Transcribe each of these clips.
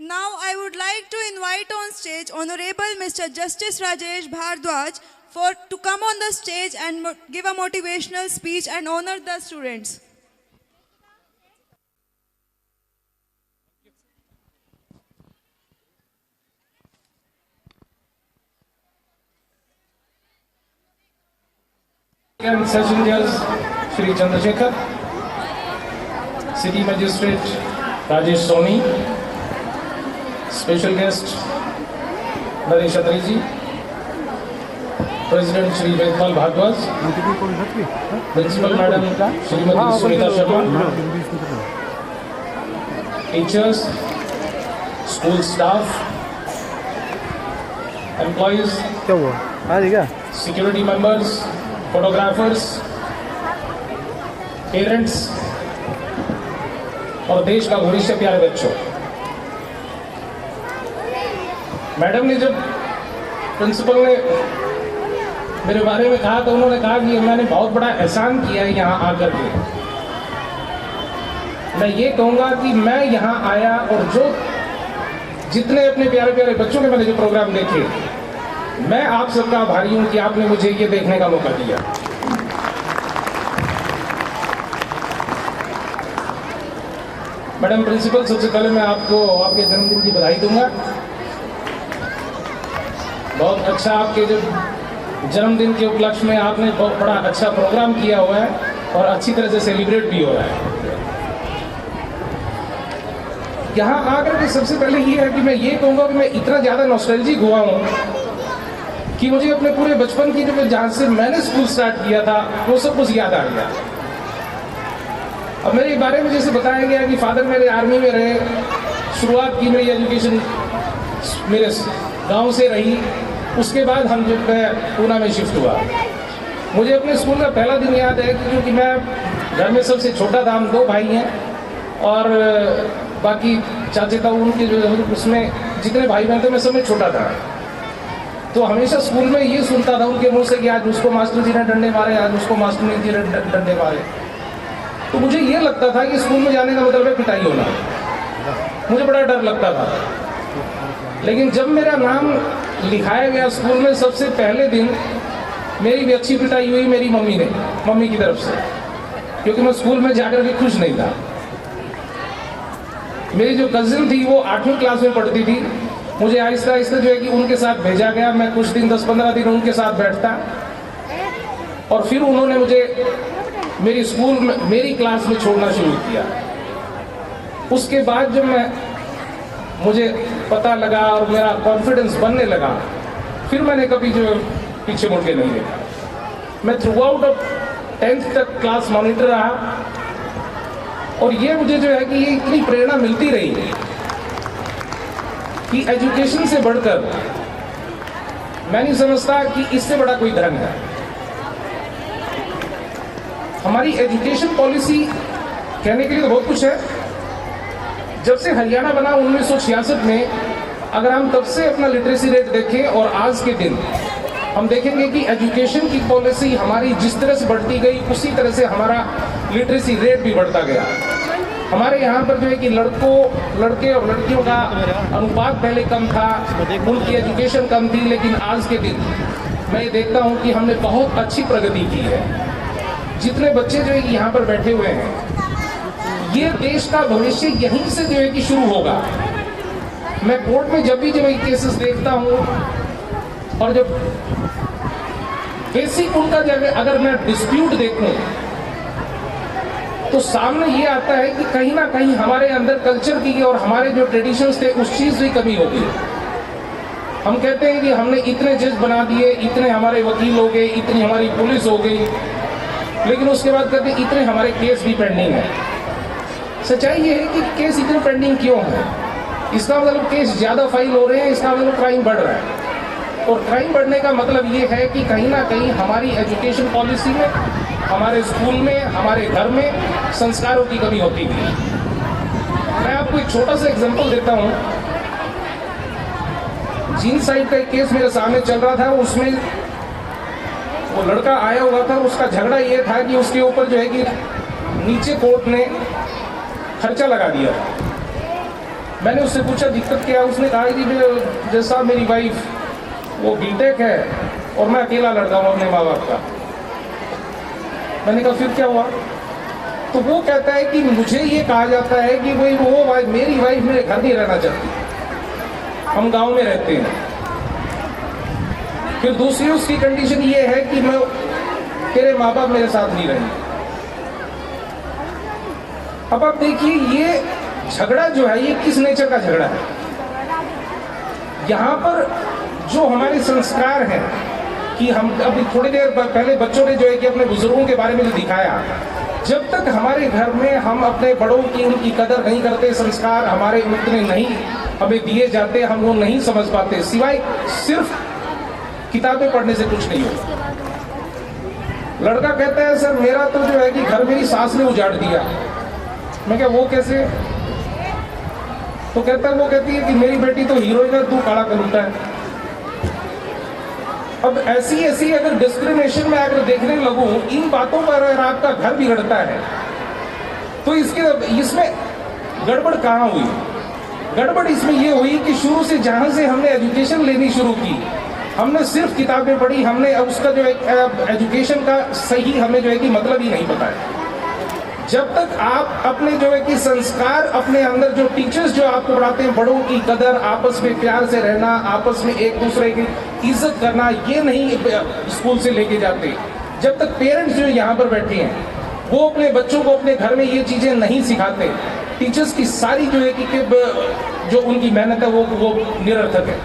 Now I would like to invite on stage Honorable Mr. Justice Rajesh Bhardwaj to come on the stage and give a motivational speech and honor the students. Session Judge Shri Chandrasekhar, City Magistrate Rajesh Soni, Special Guest Naresh Atreji, President Shri Vedpal Bhardwaj, Principal Madam Shrimati Sunita Sharma, teachers, school staff, employees, security members, photographers, parents और देश का भविष्य प्यारे बच्चों, madam ने जब principal ने मेरे बारे में कहा तो उन्होंने कहा कि मैंने बहुत बड़ा एहसान किया है यहाँ आकर के। मैं ये कहूँगा कि मैं यहाँ आया और जो जितने अपने प्यारे प्यारे बच्चों के मैंने जो प्रोग्राम देखे, मैं आप सबका आभारी हूँ कि आपने मुझे ये देखने का मौका दिया। मैडम प्रिंसिपल, सबसे पहले मैं आपको आपके जन्मदिन की बधाई दूंगा। बहुत अच्छा, आपके जो जन्मदिन के उपलक्ष्य में आपने बहुत बड़ा अच्छा प्रोग्राम किया हुआ है और अच्छी तरह से सेलिब्रेट भी हो रहा है। यहाँ आकर के सबसे पहले ये है कि मैं ये कहूँगा कि मैं इतना ज़्यादा नॉस्टैल्जिक हुआ हूँ कि मुझे अपने पूरे बचपन की जब जहाँ से मैंने स्कूल स्टार्ट किया था वो सब कुछ याद आ गया। अब मेरे बारे में जैसे बताया गया कि फादर मेरे आर्मी में रहे, शुरुआत की मेरी एजुकेशन मेरे गांव से रही, उसके बाद हम जब मैं पूना में शिफ्ट हुआ। मुझे अपने स्कूल का पहला दिन याद है क्योंकि मैं घर में सबसे छोटा था, हम 2 भाई हैं और बाकी चाचे ताऊ उनके जो उसमें जितने भाई बहन थे मैं सब में छोटा था। तो हमेशा स्कूल में ये सुनता था उनके मुंह से कि आज उसको मास्टर जी ने डंडे मारे, आज उसको मास्टर जी ने डंडे मारे। तो मुझे ये लगता था कि स्कूल में जाने का मतलब है पिटाई होना, मुझे बड़ा डर लगता था। लेकिन जब मेरा नाम लिखाया गया स्कूल में, सबसे पहले दिन मेरी भी अच्छी पिटाई हुई मेरी मम्मी की तरफ से, क्योंकि मैं स्कूल में जाकर के खुश नहीं था। मेरी जो कजिन थी वो 8वीं क्लास में पढ़ती थी, मुझे आहिस्ता आहिस्ता जो है कि उनके साथ भेजा गया। मैं कुछ दिन 10-15 दिन उनके साथ बैठता और फिर उन्होंने मुझे मेरी स्कूल में मेरी क्लास में छोड़ना शुरू किया। उसके बाद जब मुझे पता लगा और मेरा कॉन्फिडेंस बनने लगा, फिर मैंने कभी जो पीछे मुड़ के नहीं देखा। मैं थ्रू आउट 10th तक क्लास मॉनिटर रहा और ये मुझे जो है कि ये इतनी प्रेरणा मिलती रही कि एजुकेशन से बढ़कर मैं नहीं समझता कि इससे बड़ा कोई धर्म है। हमारी एजुकेशन पॉलिसी कहने के लिए तो बहुत कुछ है। जब से हरियाणा बना 1966 में, अगर हम तब से अपना लिटरेसी रेट देखें और आज के दिन, हम देखेंगे कि एजुकेशन की पॉलिसी हमारी जिस तरह से बढ़ती गई उसी तरह से हमारा लिटरेसी रेट भी बढ़ता गया। हमारे यहाँ पर जो है कि लड़के और लड़कियों का अनुपात पहले कम था, उनकी एजुकेशन कम थी, लेकिन आज के दिन मैं ये देखता हूँ कि हमने बहुत अच्छी प्रगति की है। जितने बच्चे जो है कि यहाँ पर बैठे हुए हैं, ये देश का भविष्य यहीं से जो है कि शुरू होगा। मैं कोर्ट में जब भी जो है केसेस देखता हूँ और जब बेसिक उनका जगह अगर मैं डिस्प्यूट देखूं तो सामने ये आता है कि कहीं ना कहीं हमारे अंदर कल्चर की और हमारे जो ट्रेडिशंस थे उस चीज की कमी हो गई। हम कहते हैं कि हमने इतने जज बना दिए, इतने हमारे वकील हो गए, इतनी हमारी पुलिस हो गई, लेकिन उसके बाद कहते हैं इतने हमारे केस भी पेंडिंग है। सच्चाई ये है कि केस इतने पेंडिंग क्यों है? इसका मतलब केस ज्यादा फाइल हो रहे हैं, इसका मतलब क्राइम बढ़ रहा है। और क्राइम बढ़ने का मतलब ये है कि कहीं ना कहीं हमारी एजुकेशन पॉलिसी में, हमारे स्कूल में, हमारे घर में संस्कारों की कमी होती थी। मैं आपको एक छोटा सा एग्जांपल देता हूँ। जीन साइड का एक केस मेरे सामने चल रहा था, उसमें वो लड़का आया हुआ था, उसका झगड़ा ये था कि उसके ऊपर जो है कि नीचे कोर्ट ने खर्चा लगा दिया था। मैंने उससे पूछा दिक्कत क्या है, उसने कहा कि जैसा मेरी वाइफ वो बीटेक है और मैं अकेला लड़का हूँ अपने माँ बाप का। मैंने कहा फिर क्या हुआ? तो वो कहता है कि मुझे ये कहा जाता है कि भाई वो वाइफ, मेरी वाइफ मेरे घर नहीं रहना चाहती, हम गांव में रहते हैं। फिर दूसरी उसकी कंडीशन ये है कि मैं तेरे माँ बाप मेरे साथ नहीं रहेंगे। अब आप देखिए ये झगड़ा जो है ये किस नेचर का झगड़ा है। यहाँ पर जो हमारे संस्कार हैं कि हम अभी थोड़ी देर पहले बच्चों ने जो है कि अपने बुजुर्गों के बारे में जो दिखाया, जब तक हमारे घर में हम अपने बड़ों की उनकी कदर नहीं करते, संस्कार हमारे उतने नहीं हमें दिए जाते, हम वो नहीं समझ पाते, सिवाय सिर्फ किताबें पढ़ने से कुछ नहीं होता। लड़का कहता है सर मेरा तो जो है कि घर मेरी सास ने उजाड़ दिया। मैं क्या वो कैसे? तो कहता है वो कहती है कि मेरी बेटी तो हीरोइन है, तू काला कलूटा है। अब ऐसी ऐसी अगर डिस्क्रिमिनेशन में अगर देखने लगूं, इन बातों पर अगर आपका घर बिगड़ता है तो इसमें गड़बड़ कहाँ हुई? गड़बड़ इसमें ये हुई कि शुरू से जहां से हमने एजुकेशन लेनी शुरू की, हमने सिर्फ किताबें पढ़ी, हमने उसका जो है एजुकेशन का सही हमें जो है कि मतलब ही नहीं पता है। जब तक आप अपने जो है कि संस्कार अपने अंदर, जो टीचर्स जो आपको पढ़ाते हैं, बड़ों की कदर, आपस में प्यार से रहना, आपस में एक दूसरे की इज्जत करना, ये नहीं स्कूल से लेके जाते। जब तक पेरेंट्स जो यहाँ पर बैठे हैं वो अपने बच्चों को अपने घर में ये चीजें नहीं सिखाते, टीचर्स की सारी जो है कि जो उनकी मेहनत है वो निरर्थक है।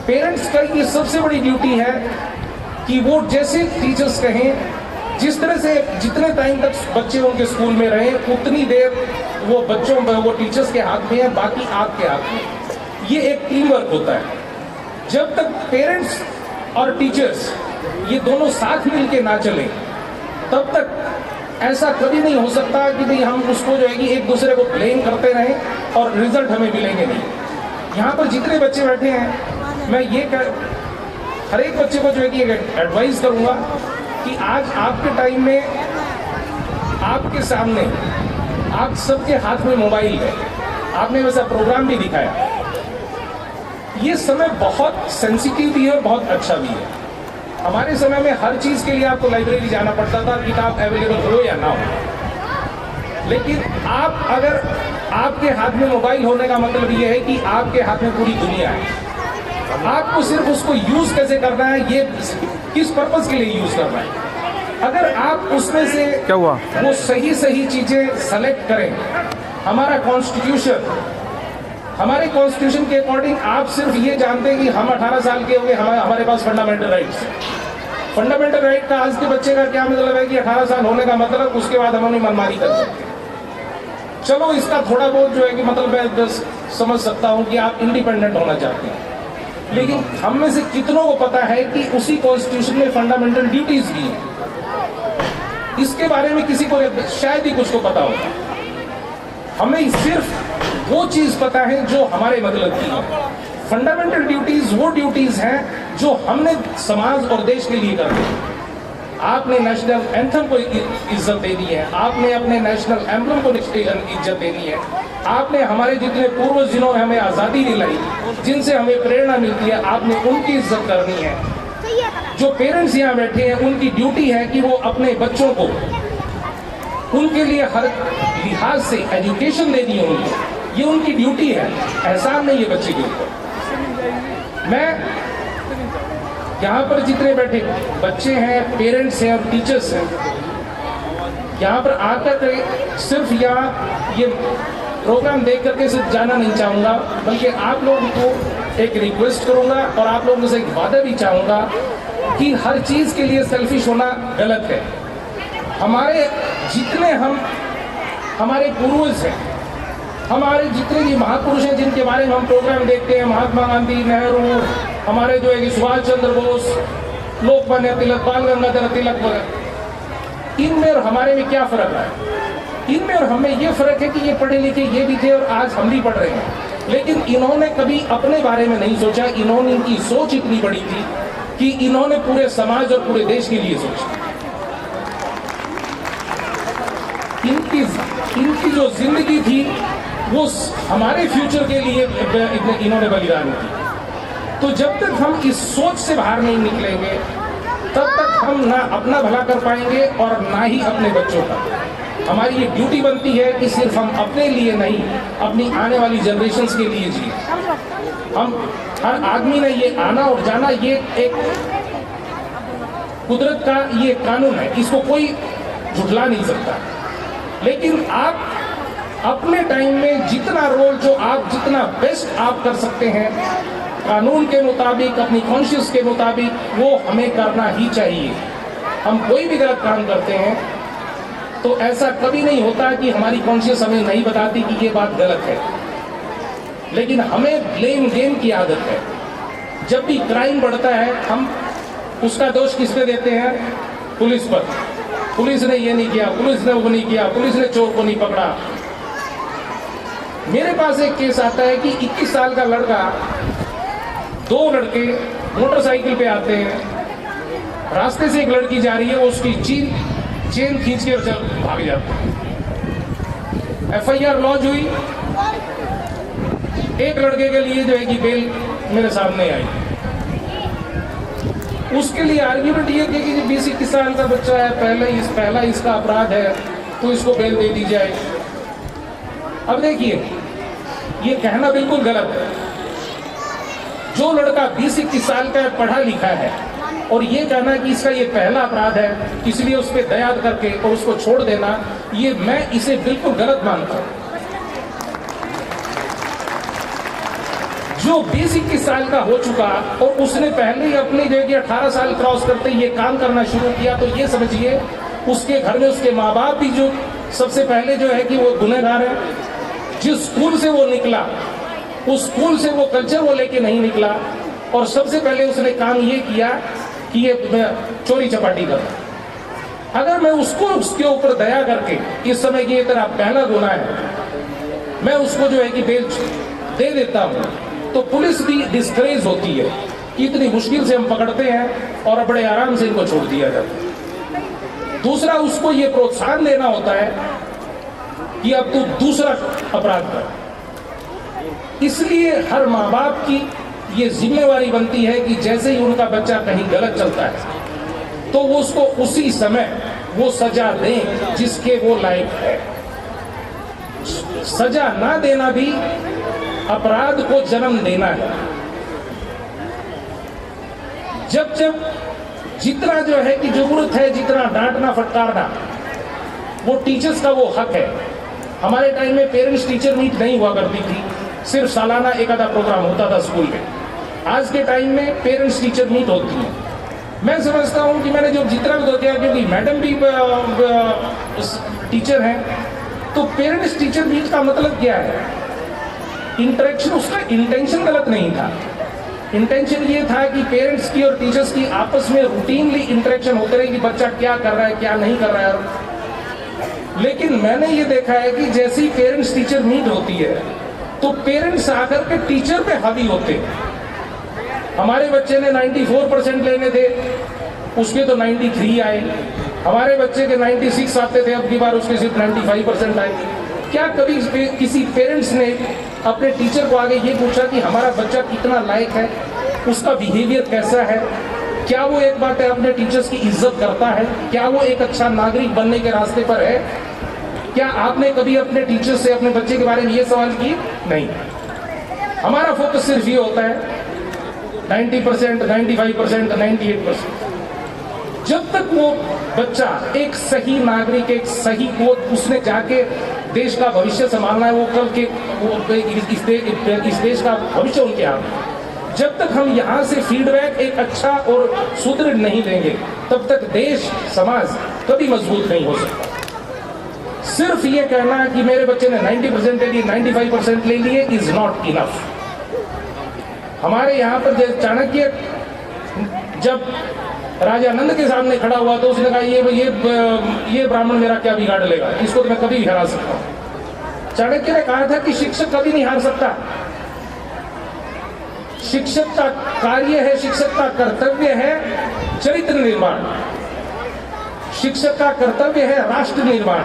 पेरेंट्स का ये सबसे बड़ी ड्यूटी है कि वो जैसे टीचर्स कहें, जिस तरह से जितने टाइम तक बच्चे उनके स्कूल में रहे उतनी देर वो बच्चों वो टीचर्स के हाथ में है, बाकी आपके हाथ में। ये एक टीम वर्क होता है। जब तक पेरेंट्स और टीचर्स ये दोनों साथ मिलके ना चलें, तब तक ऐसा कभी नहीं हो सकता कि भाई हम उसको जो है कि एक दूसरे को ब्लेम करते रहें और रिजल्ट हमें मिलेंगे नहीं। यहाँ पर जितने बच्चे बैठे हैं, मैं ये हर एक बच्चे को जो है कि एडवाइस करूंगा कि आज आपके टाइम में आपके सामने आप सबके हाथ में मोबाइल है, आपने वैसा प्रोग्राम भी दिखाया। ये समय बहुत सेंसिटिव भी है और बहुत अच्छा भी है। हमारे समय में हर चीज के लिए आपको लाइब्रेरी जाना पड़ता था, किताब अवेलेबल हो या ना हो। लेकिन आप अगर आपके हाथ में मोबाइल होने का मतलब ये है कि आपके हाथ में पूरी दुनिया है। आपको सिर्फ उसको यूज कैसे करना है, ये किस पर्पस के लिए यूज करना है। अगर आप उसमें से क्या हुआ वो सही सही चीजें सेलेक्ट करें, हमारा कॉन्स्टिट्यूशन, हमारे कॉन्स्टिट्यूशन के अकॉर्डिंग आप सिर्फ ये जानते हैं कि हम 18 साल के हो गए, हमारे पास फंडामेंटल राइट्स। फंडामेंटल राइट का आज के बच्चे का क्या मतलब है कि 18 साल होने का मतलब उसके बाद हम अपनी मनमानी कर सकते हैं। चलो इसका थोड़ा बहुत जो है कि मतलब मैं समझ सकता हूं कि आप इंडिपेंडेंट होना चाहते हैं, लेकिन हम में से कितनों को पता है कि उसी कॉन्स्टिट्यूशन में फंडामेंटल ड्यूटीज भी हैं। इसके बारे में किसी को शायद ही कुछ को पता होगा। हमें सिर्फ वो चीज पता है जो हमारे मतलब की है। फंडामेंटल ड्यूटीज वो ड्यूटीज हैं जो हमने समाज और देश के लिए करते हैं। आपने नेशनल एंथम को इज्जत देनी है, आपने अपने नेशनल एम्बलम को इज्जत देनी है, आपने हमारे जितने पूर्वज जिन्होंने हमें आज़ादी दिलाई, जिनसे हमें प्रेरणा मिलती है, आपने उनकी इज्जत करनी है। जो पेरेंट्स यहाँ बैठे हैं उनकी ड्यूटी है कि वो अपने बच्चों को उनके लिए हर लिहाज से एजुकेशन देनी है उनको, ये उनकी ड्यूटी है, एहसान नहीं है बच्चे के ऊपर। मैं यहाँ पर जितने बैठे बच्चे हैं, पेरेंट्स हैं और टीचर्स हैं, यहाँ पर आकर सिर्फ यहाँ ये प्रोग्राम देख करके सिर्फ जाना नहीं चाहूँगा, बल्कि आप लोगों को एक रिक्वेस्ट करूँगा और आप लोगों से एक वादा भी चाहूँगा कि हर चीज़ के लिए सेल्फिश होना गलत है। हमारे जितने हमारे पूर्वज हैं, हमारे जितने भी महापुरुष हैं जिनके बारे में हम प्रोग्राम देखते हैं, महात्मा गांधी, नेहरू, हमारे जो है कि सुभाष चंद्र बोस, लोकमान्य तिलक, बाल गंगाधर तिलक वगैरह, इनमें और हमारे में क्या फर्क है? इनमें और हमें ये फर्क है कि ये पढ़े लिखे ये भी थे और आज हम भी पढ़ रहे हैं, लेकिन इन्होंने कभी अपने बारे में नहीं सोचा। इन्होंने, इनकी सोच इतनी बड़ी थी कि इन्होंने पूरे समाज और पूरे देश के लिए सोचा। इनकी जो जिंदगी थी वो हमारे फ्यूचर के लिए इन्होंने बलिदान की। तो जब तक हम इस सोच से बाहर नहीं निकलेंगे तब तक हम ना अपना भला कर पाएंगे और ना ही अपने बच्चों का। हमारी ये ड्यूटी बनती है कि सिर्फ हम अपने लिए नहीं, अपनी आने वाली जनरेशन्स के लिए जिए। हम हर आदमी ने ये आना और जाना, ये एक कुदरत का ये कानून है, इसको कोई झुठला नहीं सकता। लेकिन आप अपने टाइम में जितना रोल जो आप जितना बेस्ट आप कर सकते हैं कानून के मुताबिक, अपनी कॉन्शियस के मुताबिक, वो हमें करना ही चाहिए। हम कोई भी गलत काम करते हैं तो ऐसा कभी नहीं होता कि हमारी कॉन्शियस हमें नहीं बताती कि ये बात गलत है, लेकिन हमें ब्लेम गेम की आदत है। जब भी क्राइम बढ़ता है हम उसका दोष किस पे देते हैं? पुलिस पर। पुलिस ने ये नहीं किया, पुलिस ने वो नहीं किया, पुलिस ने चोर को नहीं पकड़ा। मेरे पास एक केस आता है कि 21 साल का लड़का, 2 लड़के मोटरसाइकिल पे आते हैं, रास्ते से एक लड़की जा रही है, वो उसकी चेन खींच के चल भाग जाते हैं। FIR लॉन्च हुई, एक लड़के के लिए जो है कि बेल मेरे सामने आई। उसके लिए आर्ग्यूमेंट ये थी कि 20-21 साल का बच्चा है, पहला इसका अपराध है तो इसको बेल दे दी जाए। अब देखिए, ये कहना बिल्कुल गलत है। जो लड़का 20-21 साल का है, पढ़ा लिखा है, और ये कहना कि इसका ये पहला अपराध है इसलिए उस पर दया करके और उसको छोड़ देना, ये मैं इसे बिल्कुल गलत मानता हूं। जो 20-21 साल का हो चुका और उसने पहले ही अपनी जगह 18 साल क्रॉस करते ये काम करना शुरू किया, तो ये समझिए उसके घर में उसके माँ बाप भी जो सबसे पहले जो है कि वो गुनहगार है। जिस स्कूल से वो निकला, उस स्कूल से वो कल्चर वो लेके नहीं निकला, और सबसे पहले उसने काम ये किया कि ये चोरी चपाटी कर। अगर मैं उसको उसके ऊपर दया करके इस समय की ये तेरा पहला गुनाह है, मैं उसको जो है कि बेल दे देता हूं, तो पुलिस भी डिस्करेज होती है कि इतनी मुश्किल से हम पकड़ते हैं और बड़े आराम से इनको छोड़ दिया जाता है। दूसरा, उसको ये प्रोत्साहन देना होता है कि अब तू दूसरा अपराध कर। इसलिए हर माँ बाप की ये जिम्मेवारी बनती है कि जैसे ही उनका बच्चा कहीं गलत चलता है तो वो उसको उसी समय वो सजा दें जिसके वो लायक है। सजा ना देना भी अपराध को जन्म देना है। जब जितना जो है कि जरूरत है, जितना डांटना फटकारना, वो टीचर्स का वो हक है। हमारे टाइम में पेरेंट्स टीचर मीट नहीं हुआ करती थी, सिर्फ सालाना एक आधा प्रोग्राम होता था स्कूल में। आज के टाइम में पेरेंट्स टीचर मीट होती है। मैं समझता हूं कि मैंने जो जितना भी किया, क्योंकि मैडम भी टीचर हैं, तो पेरेंट्स टीचर मीट का मतलब क्या है? इंटरेक्शन, उसका इंटेंशन गलत नहीं था। इंटेंशन ये था कि पेरेंट्स की और टीचर्स की आपस में रूटीनली इंटरेक्शन होते रहे कि बच्चा क्या कर रहा है, क्या नहीं कर रहा है। लेकिन मैंने ये देखा है कि जैसे ही पेरेंट्स टीचर मीट होती है तो पेरेंट्स आकर के टीचर पे हावी होते हैं। हमारे बच्चे ने 94% लेने थे, उसके तो 93 आए। हमारे बच्चे के 96 आते थे, अब की बार उसके सिर्फ 95% आए। क्या कभी किसी पेरेंट्स ने अपने टीचर को आगे ये पूछा कि हमारा बच्चा कितना लायक है, उसका बिहेवियर कैसा है, क्या वो एक बात है अपने टीचर्स की इज्जत करता है, क्या वो एक अच्छा नागरिक बनने के रास्ते पर है? क्या आपने कभी अपने टीचर से अपने बच्चे के बारे में ये सवाल किए? नहीं। हमारा फोकस सिर्फ ये होता है 90%, 95%, 98%। जब तक वो बच्चा एक सही नागरिक, एक सही को उसने जाके देश का भविष्य संभालना है, वो कल के वो इस देश का भविष्य उनके हाथ। जब तक हम यहाँ से फीडबैक एक अच्छा और सुदृढ़ नहीं देंगे, तब तक देश समाज कभी मजबूत नहीं हो सकता। सिर्फ ये कहना कि मेरे बच्चे ने 90% ले लिए, 95% ले लिए इज नॉट इनफ। हमारे यहाँ पर चाणक्य जब राजा नंद के सामने खड़ा हुआ तो उसने कहा ये ब्राह्मण मेरा क्या बिगाड़ लेगा, इसको तो मैं कभी भी हरा सकता हूं। चाणक्य ने कहा था कि शिक्षक कभी नहीं हार सकता। शिक्षक का कार्य है, शिक्षक का कर्तव्य है चरित्र निर्माण, शिक्षक का कर्तव्य है राष्ट्र निर्माण।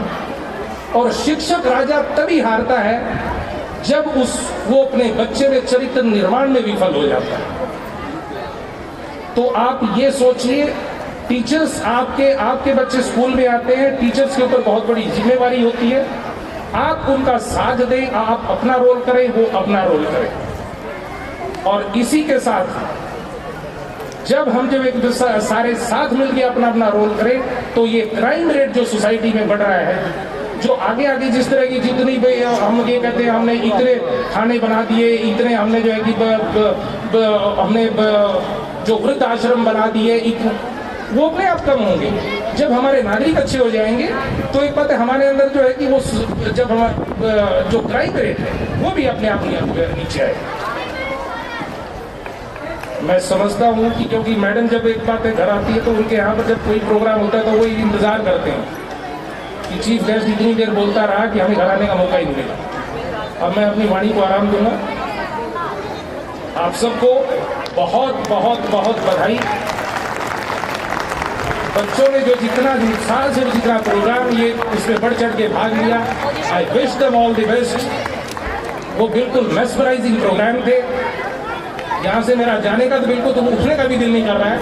और शिक्षक राजा तभी हारता है जब वो अपने बच्चे में चरित्र निर्माण में विफल हो जाता है। तो आप ये सोचिए, टीचर्स आपके बच्चे स्कूल में आते हैं, टीचर्स के ऊपर बहुत बड़ी जिम्मेवारी होती है। आप उनका साथ दें, आप अपना रोल करें, वो अपना रोल करें। और इसी के साथ जब हम एक सारे साथ मिलकर अपना अपना रोल करें, तो ये क्राइम रेट जो सोसाइटी में बढ़ रहा है, जो आगे आगे जिस तरह की जितनी भी हम ये कहते हैं हमने इतने खाने बना दिए, इतने हमने जो है कि हमने जो वृद्ध आश्रम बना दिए, वो अपने आप कम होंगे। जब हमारे नागरिक अच्छे हो जाएंगे तो एक बात है, हमारे अंदर जो है कि वो जब हमारा जो क्राइम रेट है वो भी अपने आप नीचे आएगा। मैं समझता हूँ कि क्योंकि मैडम जब एक बात घर आती है तो उनके यहाँ पर जब कोई प्रोग्राम होता है तो वो इंतजार करते हैं कि चीफ गेस्ट इतनी देर बोलता रहा कि हमें घर आने का मौका ही नहीं मिला। अब मैं अपनी वाणी को आराम दूंगा। आप सबको बहुत बहुत बहुत बधाई। बच्चों ने जो जितना उत्साह से जितना प्रोग्राम ये उसमें बढ़ चढ़ के भाग लिया, I wish them all the best. वो बिल्कुल मेस्मराइजिंग प्रोग्राम थे। यहाँ से मेरा जाने का तो बिल्कुल तो उठने का भी दिल नहीं कर रहा है,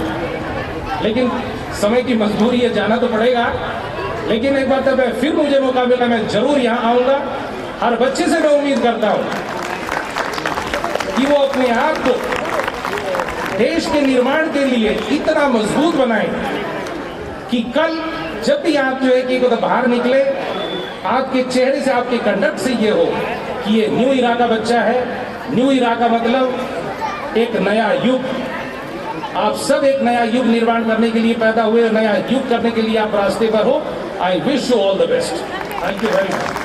लेकिन समय की मजबूरी है, जाना तो पड़ेगा। लेकिन एक बात है, फिर मुझे मौका मिला मैं जरूर यहाँ आऊँगा। हर बच्चे से मैं उम्मीद करता हूँ कि वो अपने आप को देश के निर्माण के लिए इतना मजबूत बनाए कि कल जब भी आप जो है कि बाहर निकले, आपके चेहरे से, आपके कंडक्ट से ये हो कि ये न्यू इरा का बच्चा है। न्यू इरा का मतलब एक नया युग। आप सब एक नया युग निर्माण करने के लिए पैदा हुए, नया युग करने के लिए आप रास्ते पर हो। I wish you all the best. Thank you very much.